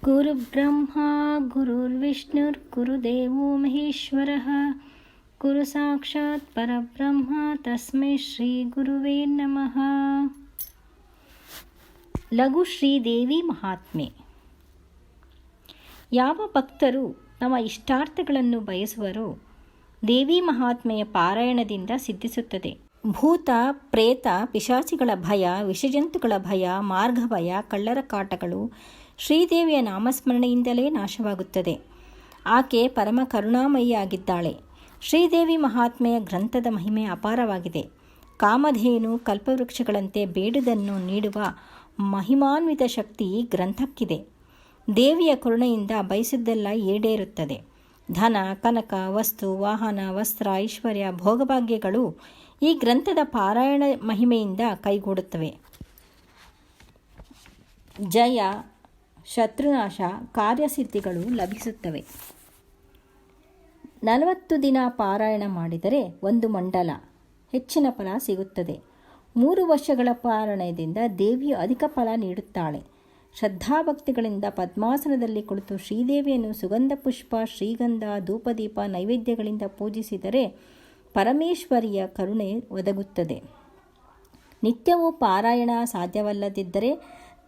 ಗುರುಬ್ರಹ್ಮ ಗುರುರ್ವಿಷ್ಣುರ್ಗುರುದೇವೋ ಮಹೇಶ್ವರಃ ಗುರು ಸಾಕ್ಷಾತ್ ಪರಬ್ರಹ್ಮ ತಸ್ಮೈ ಶ್ರೀ ಗುರುವೇ ನಮಃ. ಲಘು ಶ್ರೀದೇವಿ ಮಹಾತ್ಮೆ. ಯಾವ ಭಕ್ತರು ತಮ್ಮ ಇಷ್ಟಾರ್ಥಗಳನ್ನು ಬಯಸುವರೋ ದೇವಿ ಮಹಾತ್ಮೆಯ ಪಾರಾಯಣದಿಂದ ಸಿದ್ಧಿಸುತ್ತದೆ. ಭೂತ ಪ್ರೇತ ಪಿಶಾಚಿಗಳ ಭಯ, ವಿಷಜಂತುಗಳ ಭಯ, ಮಾರ್ಗ ಭಯ, ಕಳ್ಳರ ಕಾಟಗಳು ಶ್ರೀದೇವಿಯ ನಾಮಸ್ಮರಣೆಯಿಂದಲೇ ನಾಶವಾಗುತ್ತದೆ. ಆಕೆ ಪರಮ ಕರುಣಾಮಯಿಯಾಗಿದ್ದಾಳೆ. ಶ್ರೀದೇವಿ ಮಹಾತ್ಮೆಯ ಗ್ರಂಥದ ಮಹಿಮೆ ಅಪಾರವಾಗಿದೆ. ಕಾಮಧೇನು ಕಲ್ಪವೃಕ್ಷಗಳಂತೆ ಬೇಡುವುದನ್ನು ನೀಡುವ ಮಹಿಮಾನ್ವಿತ ಶಕ್ತಿ ಈ ಗ್ರಂಥಕ್ಕಿದೆ. ದೇವಿಯ ಕರುಣೆಯಿಂದ ಬಯಸಿದ್ದೆಲ್ಲ ಈಡೇರುತ್ತದೆ. ಧನ, ಕನಕ, ವಸ್ತು, ವಾಹನ, ವಸ್ತ್ರ, ಐಶ್ವರ್ಯ, ಭೋಗಭಾಗ್ಯಗಳು ಈ ಗ್ರಂಥದ ಪಾರಾಯಣ ಮಹಿಮೆಯಿಂದ ಕೈಗೂಡುತ್ತವೆ. ಜಯ, ಶತ್ರುನಾಶ, ಕಾರ್ಯಸಿದ್ಧಿಗಳು ಲಭಿಸುತ್ತವೆ. 40 ದಿನ ಪಾರಾಯಣ ಮಾಡಿದರೆ 1 ಮಂಡಲ ಹೆಚ್ಚಿನ ಫಲ ಸಿಗುತ್ತದೆ. 3 ವರ್ಷಗಳ ಪಾರಾಯಣದಿಂದ ದೇವಿಯು ಅಧಿಕ ಫಲ ನೀಡುತ್ತಾಳೆ. ಶ್ರದ್ಧಾಭಕ್ತಿಗಳಿಂದ ಪದ್ಮಾಸನದಲ್ಲಿ ಕುಳಿತು ಶ್ರೀದೇವಿಯನ್ನು ಸುಗಂಧ ಪುಷ್ಪ, ಶ್ರೀಗಂಧ, ಧೂಪದೀಪ ನೈವೇದ್ಯಗಳಿಂದ ಪೂಜಿಸಿದರೆ ಪರಮೇಶ್ವರಿಯ ಕರುಣೆ ಒದಗುತ್ತದೆ. ನಿತ್ಯವೂ ಪಾರಾಯಣ ಸಾಧ್ಯವಲ್ಲದಿದ್ದರೆ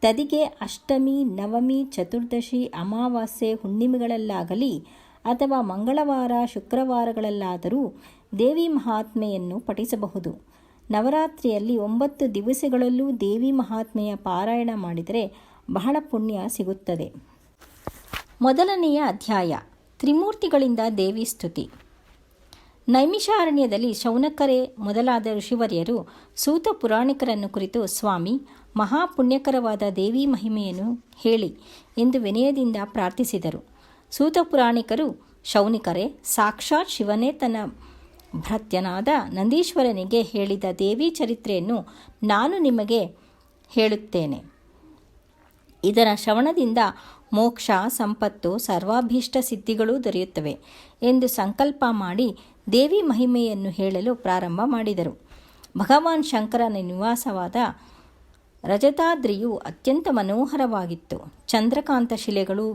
ತದಿಗೆ ಅಷ್ಟಮಿ, ನವಮಿ, ಚತುರ್ದಶಿ, ಅಮಾವಾಸ್ಯೆ, ಹುಣ್ಣಿಮೆಗಳಲ್ಲಾಗಲಿ ಅಥವಾ ಮಂಗಳವಾರ, ಶುಕ್ರವಾರಗಳಲ್ಲಾದರೂ ದೇವಿ ಮಹಾತ್ಮೆಯನ್ನು ಪಠಿಸಬಹುದು. ನವರಾತ್ರಿಯಲ್ಲಿ 9 ದಿವಸಗಳಲ್ಲೂ ದೇವಿ ಮಹಾತ್ಮೆಯ ಪಾರಾಯಣ ಮಾಡಿದರೆ ಬಹಳ ಪುಣ್ಯ ಸಿಗುತ್ತದೆ. ಮೊದಲನೆಯ ಅಧ್ಯಾಯ ತ್ರಿಮೂರ್ತಿಗಳಿಂದ ದೇವಿ ಸ್ತುತಿ. ನೈಮಿಷಾರಣ್ಯದಲ್ಲಿ ಶೌನಕರೇ ಮೊದಲಾದ ಋಷಿವರ್ಯರು ಸೂತ ಪುರಾಣಿಕರನ್ನು ಕುರಿತು, ಸ್ವಾಮಿ, ಮಹಾಪುಣ್ಯಕರವಾದ ದೇವಿ ಮಹಿಮೆಯನ್ನು ಹೇಳಿ ಎಂದು ವಿನಯದಿಂದ ಪ್ರಾರ್ಥಿಸಿದರು. ಸೂತ ಪುರಾಣಿಕರು, ಶೌನಿಕರೇ, ಸಾಕ್ಷಾತ್ ಶಿವನೇ ತನ್ನ ಭೃತ್ಯನಾದ ನಂದೀಶ್ವರನಿಗೆ ಹೇಳಿದ ದೇವಿ ಚರಿತ್ರೆಯನ್ನು ನಾನು ನಿಮಗೆ ಹೇಳುತ್ತೇನೆ. ಇದರ ಶ್ರವಣದಿಂದ ಮೋಕ್ಷ, ಸಂಪತ್ತು, ಸರ್ವಾಭೀಷ್ಟ ಸಿದ್ಧಿಗಳೂ ದೊರೆಯುತ್ತವೆ ಎಂದು ಸಂಕಲ್ಪ ಮಾಡಿ ದೇವಿ ಮಹಿಮೆಯನ್ನು ಹೇಳಲು ಪ್ರಾರಂಭ ಮಾಡಿದರು. ಭಗವಾನ್ ಶಂಕರನ ನಿವಾಸವಾದ ರಜತಾದ್ರಿಯು ಅತ್ಯಂತ ಮನೋಹರವಾಗಿತ್ತು. ಚಂದ್ರಕಾಂತ ಶಿಲೆಗಳು,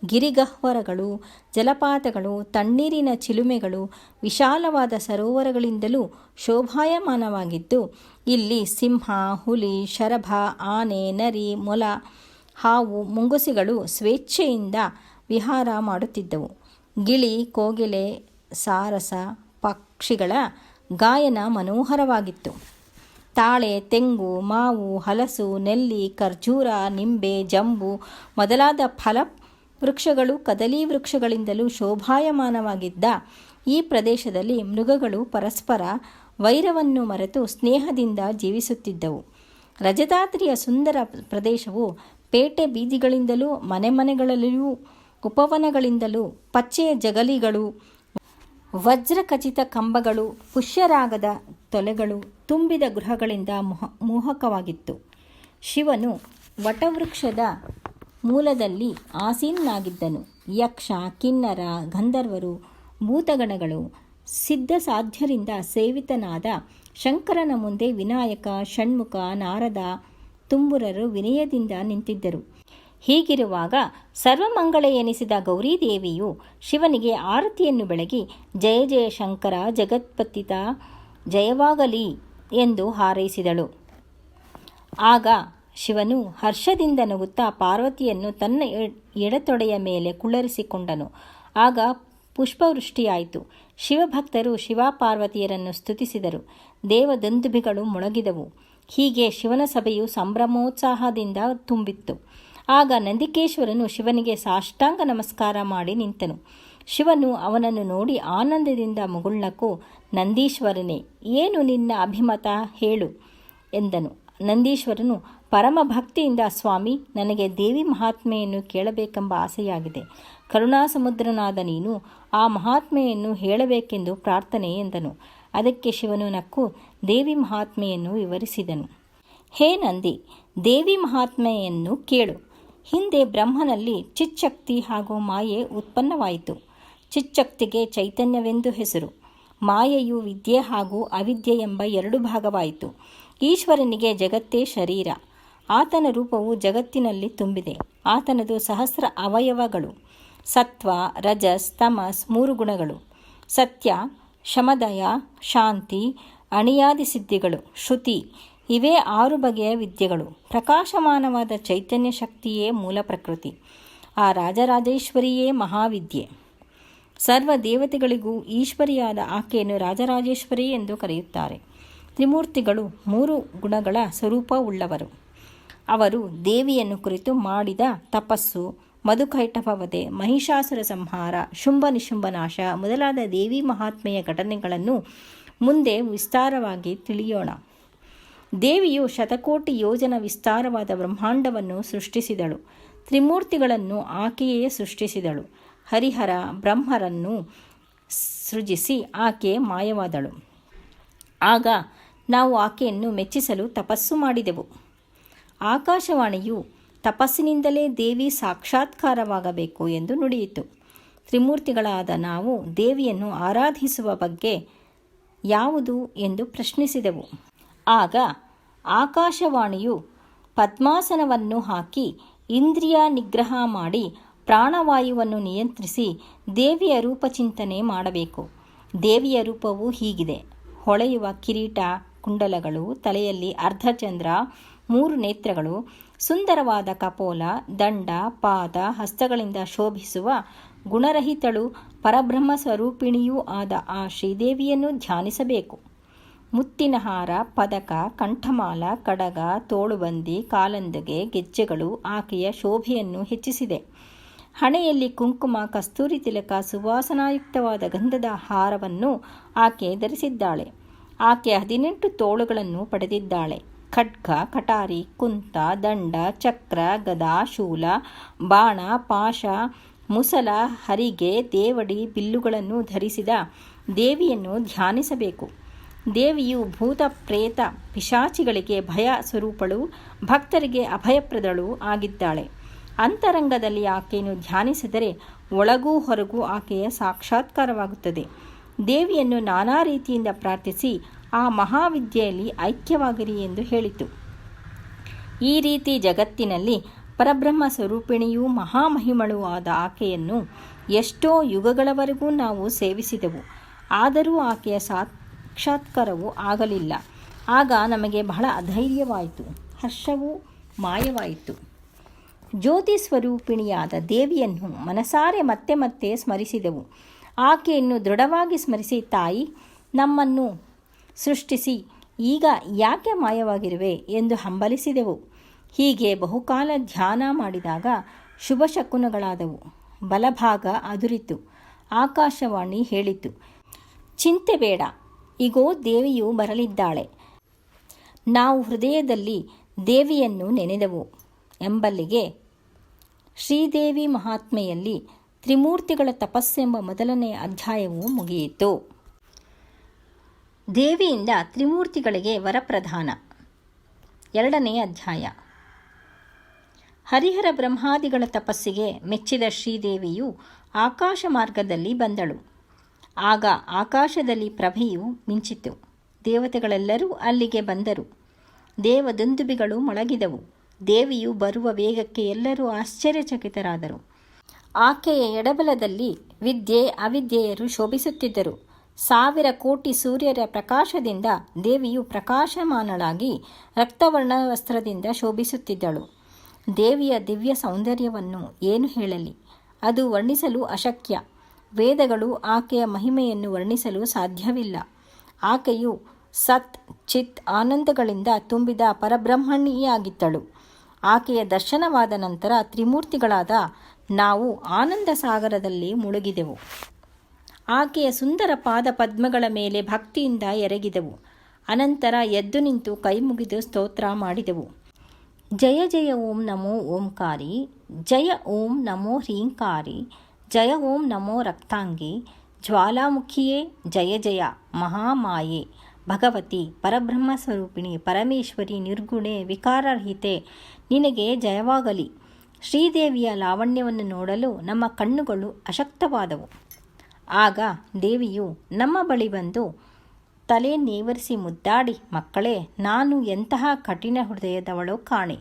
ಗಿರಿಗಹ್ವರಗಳು, ಜಲಪಾತಗಳು, ತಣ್ಣೀರಿನ ಚಿಲುಮೆಗಳು, ವಿಶಾಲವಾದ ಸರೋವರಗಳಿಂದಲೂ ಶೋಭಾಯಮಾನವಾಗಿದ್ದು, ಇಲ್ಲಿ ಸಿಂಹ, ಹುಲಿ, ಶರಭ, ಆನೆ, ನರಿ, ಮೊಲ, ಹಾವು, ಮುಂಗುಸಿಗಳು ಸ್ವೇಚ್ಛೆಯಿಂದ ವಿಹಾರ ಮಾಡುತ್ತಿದ್ದವು. ಗಿಳಿ, ಕೋಗಿಲೆ, ಸಾರಸ ಪಕ್ಷಿಗಳ ಗಾಯನ ಮನೋಹರವಾಗಿತ್ತು. ತಾಳೆ, ತೆಂಗು, ಮಾವು, ಹಲಸು, ನೆಲ್ಲಿ, ಖರ್ಜೂರ, ನಿಂಬೆ, ಜಂಬು ಮೊದಲಾದ ಫಲ ವೃಕ್ಷಗಳು, ಕದಲಿ ವೃಕ್ಷಗಳಿಂದಲೂ ಶೋಭಾಯಮಾನವಾಗಿದ್ದ ಈ ಪ್ರದೇಶದಲ್ಲಿ ಮೃಗಗಳು ಪರಸ್ಪರ ವೈರವನ್ನು ಮರೆತು ಸ್ನೇಹದಿಂದ ಜೀವಿಸುತ್ತಿದ್ದವು. ರಜತಾದ್ರಿಯ ಸುಂದರ ಪ್ರದೇಶವು ಪೇಟೆ ಬೀದಿಗಳಿಂದಲೂ ಮನೆಮನೆಗಳಲ್ಲಿಯೂ ಉಪವನಗಳಿಂದಲೂ ಪಚ್ಚೆಯ ಜಗಲಿಗಳು, ವಜ್ರಖಚಿತ ಕಂಬಗಳು, ಪುಷ್ಯರಾಗದ ತೊಲೆಗಳು ತುಂಬಿದ ಗೃಹಗಳಿಂದ ಮೋಹಕವಾಗಿತ್ತು. ಶಿವನು ವಟವೃಕ್ಷದ ಮೂಲದಲ್ಲಿ ಆಸೀನನಾಗಿದ್ದನು. ಯಕ್ಷ, ಕಿನ್ನರ, ಗಂಧರ್ವರು, ಭೂತಗಣಗಳು, ಸಿದ್ಧಸಾಧ್ಯರಿಂದ ಸೇವಿತನಾದ ಶಂಕರನ ಮುಂದೆ ವಿನಾಯಕ, ಷಣ್ಮುಖ, ನಾರದ, ತುಂಬುರರು ವಿನಯದಿಂದ ನಿಂತಿದ್ದರು. ಹೀಗಿರುವಾಗ ಸರ್ವಮಂಗಳೆ ಎನಿಸಿದ ಗೌರೀದೇವಿಯು ಶಿವನಿಗೆ ಆರತಿಯನ್ನು ಬೆಳಗಿ, ಜಯ ಜಯ ಶಂಕರ, ಜಗತ್ಪತಿತ ಜಯವಾಗಲಿ ಎಂದು ಹಾರೈಸಿದಳು. ಆಗ ಶಿವನು ಹರ್ಷದಿಂದ ನಗುತ್ತಾ ಪಾರ್ವತಿಯನ್ನು ತನ್ನ ಎಡತೊಡೆಯ ಮೇಲೆ ಕುಳ್ಳರಿಸಿಕೊಂಡನು. ಆಗ ಪುಷ್ಪವೃಷ್ಟಿಯಾಯಿತು. ಶಿವಭಕ್ತರು ಶಿವಪಾರ್ವತಿಯರನ್ನು ಸ್ತುತಿಸಿದರು. ದೇವದಂದುಭಿಗಳು ಮೊಳಗಿದವು. ಹೀಗೆ ಶಿವನ ಸಭೆಯು ಸಂಭ್ರಮೋತ್ಸಾಹದಿಂದ ತುಂಬಿತ್ತು. ಆಗ ನಂದಿಕೇಶ್ವರನು ಶಿವನಿಗೆ ಸಾಷ್ಟಾಂಗ ನಮಸ್ಕಾರ ಮಾಡಿ ನಿಂತನು. ಶಿವನು ಅವನನ್ನು ನೋಡಿ ಆನಂದದಿಂದ ಮುಗುಳ್ನಕ್ಕು, ನಂದೀಶ್ವರನೇ, ಏನು ನಿನ್ನ ಅಭಿಮತ ಹೇಳು ಎಂದನು. ನಂದೀಶ್ವರನು ಪರಮ ಭಕ್ತಿಯಿಂದ, ಸ್ವಾಮಿ, ನನಗೆ ದೇವಿ ಮಹಾತ್ಮೆಯನ್ನು ಕೇಳಬೇಕೆಂಬ ಆಸೆಯಾಗಿದೆ. ಕರುಣಾಸಮುದ್ರನಾದ ನೀನು ಆ ಮಹಾತ್ಮೆಯನ್ನು ಹೇಳಬೇಕೆಂದು ಪ್ರಾರ್ಥನೆ ಎಂದನು. ಅದಕ್ಕೆ ಶಿವನು ನಕ್ಕು ದೇವಿ ಮಹಾತ್ಮೆಯನ್ನು ವಿವರಿಸಿದನು. ಹೇ ನಂದಿ, ದೇವಿ ಮಹಾತ್ಮೆಯನ್ನು ಕೇಳು. ಹಿಂದೆ ಬ್ರಹ್ಮನಲ್ಲಿ ಚಿಚ್ಚಕ್ತಿ ಹಾಗೂ ಮಾಯೆ ಉತ್ಪನ್ನವಾಯಿತು. ಚಿಚ್ಚಕ್ತಿಗೆ ಚೈತನ್ಯವೆಂದು ಹೆಸರು. ಮಾಯೆಯು ವಿದ್ಯೆ ಹಾಗೂ ಅವಿದ್ಯೆ ಎಂಬ 2 ಭಾಗವಾಯಿತು. ಈಶ್ವರನಿಗೆ ಜಗತ್ತೇ ಶರೀರ. ಆತನ ರೂಪವು ಜಗತ್ತಿನಲ್ಲಿ ತುಂಬಿದೆ. ಆತನದು ಸಹಸ್ರ ಅವಯವಗಳು. ಸತ್ವ, ರಜಸ್, ತಮಸ್ 3 ಗುಣಗಳು. ಸತ್ಯ, ಶಮದಯ, ಶಾಂತಿ, ಅಣಿಯಾದಿ ಸಿದ್ಧಿಗಳು, ಶ್ರುತಿ ಇವೇ 6 ಬಗೆಯ ವಿದ್ಯೆಗಳು. ಪ್ರಕಾಶಮಾನವಾದ ಚೈತನ್ಯ ಶಕ್ತಿಯೇ ಮೂಲ ಪ್ರಕೃತಿ. ಆ ರಾಜರಾಜೇಶ್ವರಿಯೇ ಮಹಾವಿದ್ಯೆ. ಸರ್ವ ದೇವತೆಗಳಿಗೂ ಈಶ್ವರಿಯಾದ ಆಕೆಯನ್ನು ರಾಜರಾಜೇಶ್ವರಿ ಎಂದು ಕರೆಯುತ್ತಾರೆ. ತ್ರಿಮೂರ್ತಿಗಳು 3 ಗುಣಗಳ ಸ್ವರೂಪವುಳ್ಳವರು. ಅವರು ದೇವಿಯನ್ನು ಕುರಿತು ಮಾಡಿದ ತಪಸ್ಸು, ಮಧುಕೈಟಭವಧೆ, ಮಹಿಷಾಸುರ ಸಂಹಾರ, ಶುಂಭ ನಿಶುಂಭನಾಶ ಮೊದಲಾದ ದೇವಿ ಮಹಾತ್ಮೆಯ ಘಟನೆಗಳನ್ನು ಮುಂದೆ ವಿಸ್ತಾರವಾಗಿ ತಿಳಿಯೋಣ. ದೇವಿಯು ಶತಕೋಟಿ ಯೋಜನ ವಿಸ್ತಾರವಾದ ಬ್ರಹ್ಮಾಂಡವನ್ನು ಸೃಷ್ಟಿಸಿದಳು. ತ್ರಿಮೂರ್ತಿಗಳನ್ನು ಆಕೆಯೇ ಸೃಷ್ಟಿಸಿದಳು. ಹರಿಹರ ಬ್ರಹ್ಮರನ್ನು ಸೃಜಿಸಿ ಆಕೆ ಮಾಯವಾದಳು. ಆಗ ನಾವು ಆಕೆಯನ್ನು ಮೆಚ್ಚಿಸಲು ತಪಸ್ಸು ಮಾಡಿದೆವು. ಆಕಾಶವಾಣಿಯು ತಪಸ್ಸಿನಿಂದಲೇ ದೇವಿ ಸಾಕ್ಷಾತ್ಕಾರವಾಗಬೇಕು ಎಂದು ನುಡಿಯಿತು. ತ್ರಿಮೂರ್ತಿಗಳಾದ ನಾವು ದೇವಿಯನ್ನು ಆರಾಧಿಸುವ ಬಗ್ಗೆ ಯಾವುದು ಎಂದು ಪ್ರಶ್ನಿಸಿದೆವು. ಆಗ ಆಕಾಶವಾಣಿಯು ಪದ್ಮಾಸನವನ್ನು ಹಾಕಿ ಇಂದ್ರಿಯ ನಿಗ್ರಹ ಮಾಡಿ ಪ್ರಾಣವಾಯುವನ್ನು ನಿಯಂತ್ರಿಸಿ ದೇವಿಯ ರೂಪಚಿಂತನೆ ಮಾಡಬೇಕು. ದೇವಿಯ ರೂಪವು ಹೀಗಿದೆ: ಹೊಳೆಯುವ ಕಿರೀಟ, ಕುಂಡಲಗಳು, ತಲೆಯಲ್ಲಿ ಅರ್ಧಚಂದ್ರ, 3 ನೇತ್ರಗಳು, ಸುಂದರವಾದ ಕಪೋಲ, ದಂಡ, ಪಾದ, ಹಸ್ತಗಳಿಂದ ಶೋಭಿಸುವ ಗುಣರಹಿತಳು, ಪರಬ್ರಹ್ಮ ಸ್ವರೂಪಿಣಿಯೂ ಆದ ಆ ಶ್ರೀದೇವಿಯನ್ನು ಧ್ಯಾನಿಸಬೇಕು. ಮುತ್ತಿನ ಹಾರ, ಪದಕ, ಕಂಠಮಾಲ, ಕಡಗ, ತೋಳುಬಂದಿ, ಕಾಲಂದಗೆ, ಗೆಜ್ಜೆಗಳು ಆಕೆಯ ಶೋಭೆಯನ್ನು ಹೆಚ್ಚಿಸಿದೆ. ಹಣೆಯಲ್ಲಿ ಕುಂಕುಮ, ಕಸ್ತೂರಿ ತಿಲಕ, ಸುವಾಸನಾಯುಕ್ತವಾದ ಗಂಧದ ಹಾರವನ್ನು ಆಕೆ ಧರಿಸಿದ್ದಾಳೆ. ಆಕೆ 18 ತೋಳುಗಳನ್ನು ಪಡೆದಿದ್ದಾಳೆ. ಖಡ್ಗ, ಕಟಾರಿ, ಕುಂತ, ದಂಡ, ಚಕ್ರ, ಗದಾ, ಶೂಲ, ಬಾಣ, ಪಾಶ, ಮುಸಲ, ಹರಿಗೆ, ದೇವಡಿ, ಬಿಲ್ಲುಗಳನ್ನು ಧರಿಸಿದ ದೇವಿಯನ್ನು ಧ್ಯಾನಿಸಬೇಕು. ದೇವಿಯು ಭೂತ ಪ್ರೇತ ಪಿಶಾಚಿಗಳಿಗೆ ಭಯ ಸ್ವರೂಪಳು, ಭಕ್ತರಿಗೆ ಅಭಯಪ್ರದಳು ಆಗಿದ್ದಾಳೆ. ಅಂತರಂಗದಲ್ಲಿ ಆಕೆಯನ್ನು ಧ್ಯಾನಿಸಿದರೆ ಒಳಗೂ ಹೊರಗೂ ಆಕೆಯ ಸಾಕ್ಷಾತ್ಕಾರವಾಗುತ್ತದೆ. ದೇವಿಯನ್ನು ನಾನಾ ರೀತಿಯಿಂದ ಪ್ರಾರ್ಥಿಸಿ ಆ ಮಹಾವಿದ್ಯೆಯಲ್ಲಿ ಐಕ್ಯವಾಗಿರಿ ಎಂದು ಹೇಳಿತು. ಈ ರೀತಿ ಜಗತ್ತಿನಲ್ಲಿ ಪರಬ್ರಹ್ಮ ಸ್ವರೂಪಿಣಿಯೂ ಮಹಾಮಹಿಮಳೂ ಆದ ಆಕೆಯನ್ನು ಎಷ್ಟೋ ಯುಗಗಳವರೆಗೂ ನಾವು ಸೇವಿಸಿದೆವು. ಆದರೂ ಆಕೆಯ ಸಾಕ್ಷಾತ್ಕಾರವೂ ಆಗಲಿಲ್ಲ. ಆಗ ನಮಗೆ ಬಹಳ ಅಧೈರ್ಯವಾಯಿತು, ಹರ್ಷವೂ ಮಾಯವಾಯಿತು. ಜ್ಯೋತಿ ಸ್ವರೂಪಿಣಿಯಾದ ದೇವಿಯನ್ನು ಮನಸಾರೆ ಮತ್ತೆ ಮತ್ತೆ ಸ್ಮರಿಸಿದೆವು. ಆಕೆಯನ್ನು ದೃಢವಾಗಿ ಸ್ಮರಿಸಿ, ತಾಯಿ, ನಮ್ಮನ್ನು ಸೃಷ್ಟಿಸಿ ಈಗ ಯಾಕೆ ಮಾಯವಾಗಿರುವೆ ಎಂದು ಹಂಬಲಿಸಿದೆವು. ಹೀಗೆ ಬಹುಕಾಲ ಧ್ಯಾನ ಮಾಡಿದಾಗ ಶುಭ ಶಕುನಗಳಾದವು. ಬಲಭಾಗ ಅದುರಿತು. ಆಕಾಶವಾಣಿ ಹೇಳಿತು, ಚಿಂತೆ ಬೇಡ, ಈಗೋ ದೇವಿಯು ಬರಲಿದ್ದಾಳೆ. ನಾವು ಹೃದಯದಲ್ಲಿ ದೇವಿಯನ್ನು ನೆನೆದೆವು ಎಂಬಲ್ಲಿಗೆ ಶ್ರೀದೇವಿ ಮಹಾತ್ಮೆಯಲ್ಲಿ ತ್ರಿಮೂರ್ತಿಗಳ ತಪಸ್ಸೆಂಬ ಮೊದಲನೆಯ ಅಧ್ಯಾಯವು ಮುಗಿಯಿತು. ದೇವಿಯಿಂದ ತ್ರಿಮೂರ್ತಿಗಳಿಗೆ ವರಪ್ರದಾನ. 2ನೇ ಅಧ್ಯಾಯ. ಹರಿಹರ ಬ್ರಹ್ಮಾದಿಗಳ ತಪಸ್ಸಿಗೆ ಮೆಚ್ಚಿದ ಶ್ರೀದೇವಿಯು ಆಕಾಶ ಮಾರ್ಗದಲ್ಲಿ ಬಂದಳು. ಆಗ ಆಕಾಶದಲ್ಲಿ ಪ್ರಭೆಯು ಮಿಂಚಿತು. ದೇವತೆಗಳೆಲ್ಲರೂ ಅಲ್ಲಿಗೆ ಬಂದರು. ದೇವದುಂದುಬಿಗಳು ಮೊಳಗಿದವು. ದೇವಿಯು ಬರುವ ವೇಗಕ್ಕೆ ಎಲ್ಲರೂ ಆಶ್ಚರ್ಯಚಕಿತರಾದರು. ಆಕೆಯ ಎಡಬಲದಲ್ಲಿ ವಿದ್ಯೆ ಅವಿದ್ಯೆಯರು ಶೋಭಿಸುತ್ತಿದ್ದರು. 1000 ಕೋಟಿ ಸೂರ್ಯರ ಪ್ರಕಾಶದಿಂದ ದೇವಿಯು ಪ್ರಕಾಶಮಾನಳಾಗಿ ರಕ್ತವರ್ಣ ವಸ್ತ್ರದಿಂದ ಶೋಭಿಸುತ್ತಿದ್ದಳು. ದೇವಿಯ ದಿವ್ಯ ಸೌಂದರ್ಯವನ್ನು ಏನು ಹೇಳಲಿ, ಅದು ವರ್ಣಿಸಲು ಅಶಕ್ಯ. ವೇದಗಳು ಆಕೆಯ ಮಹಿಮೆಯನ್ನು ವರ್ಣಿಸಲು ಸಾಧ್ಯವಿಲ್ಲ. ಆಕೆಯು ಸತ್ ಚಿತ್ ಆನಂದಗಳಿಂದ ತುಂಬಿದ ಪರಬ್ರಹ್ಮಣಿಯಾಗಿದ್ದಳು. ಆಕೆಯ ದರ್ಶನವಾದ ನಂತರ ತ್ರಿಮೂರ್ತಿಗಳಾದ ನಾವು ಆನಂದ ಸಾಗರದಲ್ಲಿ ಮುಳುಗಿದೆವು. ಆಕೆಯ ಸುಂದರ ಪಾದ ಪದ್ಮಗಳ ಮೇಲೆ ಭಕ್ತಿಯಿಂದ ಎರಗಿದೆವು. ಅನಂತರ ಎದ್ದು ನಿಂತು ಕೈಮುಗಿದು ಸ್ತೋತ್ರ ಮಾಡಿದೆವು. ಜಯ ಜಯ ಓಂ ನಮೋ ಓಂಕಾರಿ, ಜಯ ಓಂ ನಮೋ ಹ್ರೀಂಕಾರಿ, ಜಯ ಓಂ ನಮೋ ರಕ್ತಾಂಗಿ, ಜ್ವಾಲಾಮುಖಿಯೇ ಜಯ ಜಯ, ಮಹಾಮಾಯೆ ಭಗವತಿ ಪರಬ್ರಹ್ಮ ಸ್ವರೂಪಿಣಿ ಪರಮೇಶ್ವರಿ ನಿರ್ಗುಣೆ ವಿಕಾರರಹಿತೆ ನಿನಗೆ ಜಯವಾಗಲಿ. ಶ್ರೀದೇವಿಯ ಲಾವಣ್ಯವನ್ನು ನೋಡಲು ನಮ್ಮ ಕಣ್ಣುಗಳು ಅಶಕ್ತವಾದವು. ಆಗ ದೇವಿಯು ನಮ್ಮ ಬಳಿ ಬಂದು ತಲೆ ನೇವರಿಸಿ ಮುದ್ದಾಡಿ, ಮಕ್ಕಳೇ, ನಾನು ಎಂತಹ ಕಠಿಣ ಹೃದಯದವಳೋ ಕಾಣೆ,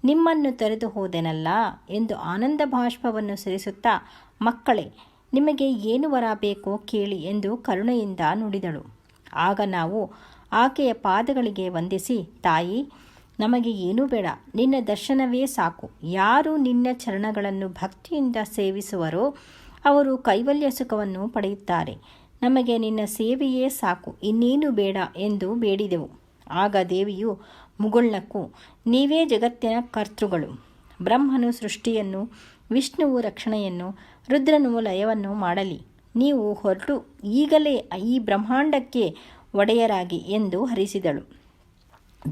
ನಿಮ್ಮನ್ನು ತೊರೆದು ಹೋದೆನಲ್ಲ ಎಂದು ಆನಂದ ಬಾಷ್ಪವನ್ನು ಸುರಿಸುತ್ತಾ, ಮಕ್ಕಳೇ, ನಿಮಗೆ ಏನು ವರ ಬೇಕೋ ಕೇಳಿ ಎಂದು ಕರುಣೆಯಿಂದ ನುಡಿದಳು. ಆಗ ನಾವು ಆಕೆಯ ಪಾದಗಳಿಗೆ ವಂದಿಸಿ, ತಾಯಿ, ನಮಗೆ ಏನೂ ಬೇಡ, ನಿನ್ನ ದರ್ಶನವೇ ಸಾಕು. ಯಾರು ನಿನ್ನ ಚರಣಗಳನ್ನು ಭಕ್ತಿಯಿಂದ ಸೇವಿಸುವರೋ ಅವರು ಕೈವಲ್ಯ ಸುಖವನ್ನು ಪಡೆಯುತ್ತಾರೆ. ನಮಗೆ ನಿನ್ನ ಸೇವೆಯೇ ಸಾಕು, ಇನ್ನೇನು ಬೇಡ ಎಂದು ಬೇಡಿದೆವು. ಆಗ ದೇವಿಯು ಮುಗುಳ್ನಕ್ಕು, ನೀವೇ ಜಗತ್ತಿನ ಕರ್ತೃಗಳು. ಬ್ರಹ್ಮನು ಸೃಷ್ಟಿಯನ್ನು, ವಿಷ್ಣುವು ರಕ್ಷಣೆಯನ್ನು, ರುದ್ರನು ಲಯವನ್ನು ಮಾಡಲಿ. ನೀವು ಹೊರಟು ಈಗಲೇ ಈ ಬ್ರಹ್ಮಾಂಡಕ್ಕೆ ಒಡೆಯರಾಗಿ ಎಂದು ಹರಿಸಿದಳು.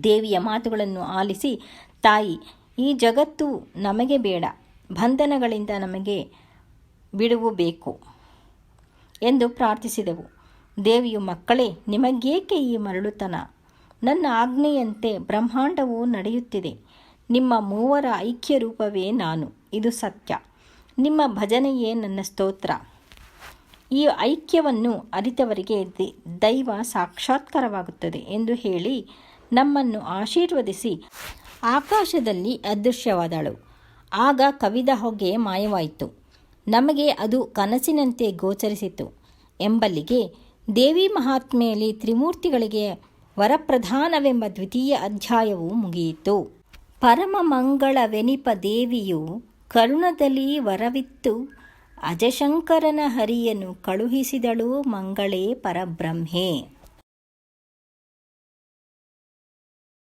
ದೇವಿಯ ಮಾತುಗಳನ್ನು ಆಲಿಸಿ, ತಾಯಿ, ಈ ಜಗತ್ತು ನಮಗೆ ಬೇಡ, ಬಂಧನಗಳಿಂದ ನಮಗೆ ಬಿಡುವು ಬೇಕು ಎಂದು ಪ್ರಾರ್ಥಿಸಿದೆವು. ದೇವಿಯು, ಮಕ್ಕಳೇ, ನಿಮಗೇಕೆ ಈ ಮರಳುತನ? ನನ್ನ ಆಜ್ಞೆಯಂತೆ ಬ್ರಹ್ಮಾಂಡವು ನಡೆಯುತ್ತಿದೆ. ನಿಮ್ಮ ಮೂವರ ಐಕ್ಯ ರೂಪವೇ ನಾನು, ಇದು ಸತ್ಯ. ನಿಮ್ಮ ಭಜನೆಯೇ ನನ್ನ ಸ್ತೋತ್ರ. ಈ ಐಕ್ಯವನ್ನು ಅರಿತವರಿಗೆ ದೈವ ಸಾಕ್ಷಾತ್ಕಾರವಾಗುತ್ತದೆ ಎಂದು ಹೇಳಿ ನಮ್ಮನ್ನು ಆಶೀರ್ವದಿಸಿ ಆಕಾಶದಲ್ಲಿ ಅದೃಶ್ಯವಾದಳು. ಆಗ ಕವಿದ ಹೊಗೆ ಮಾಯವಾಯಿತು. ನಮಗೆ ಅದು ಕನಸಿನಂತೆ ಗೋಚರಿಸಿತು ಎಂಬಲ್ಲಿಗೆ ದೇವಿ ಮಹಾತ್ಮೆಯಲ್ಲಿ ತ್ರಿಮೂರ್ತಿಗಳಿಗೆ ವರಪ್ರಧಾನವೆಂಬ ದ್ವಿತೀಯ ಅಧ್ಯಾಯವು ಮುಗಿಯಿತು. ಪರಮ ಮಂಗಳವೆನಿಪ ದೇವಿಯು ಕರುಣದಲ್ಲಿ ವರವಿತ್ತು ಅಜಶಂಕರನ ಹರಿಯನು ಕಳುಹಿಸಿದಳು ಮಂಗಳೇ ಪರಬ್ರಹ್ಮೆ.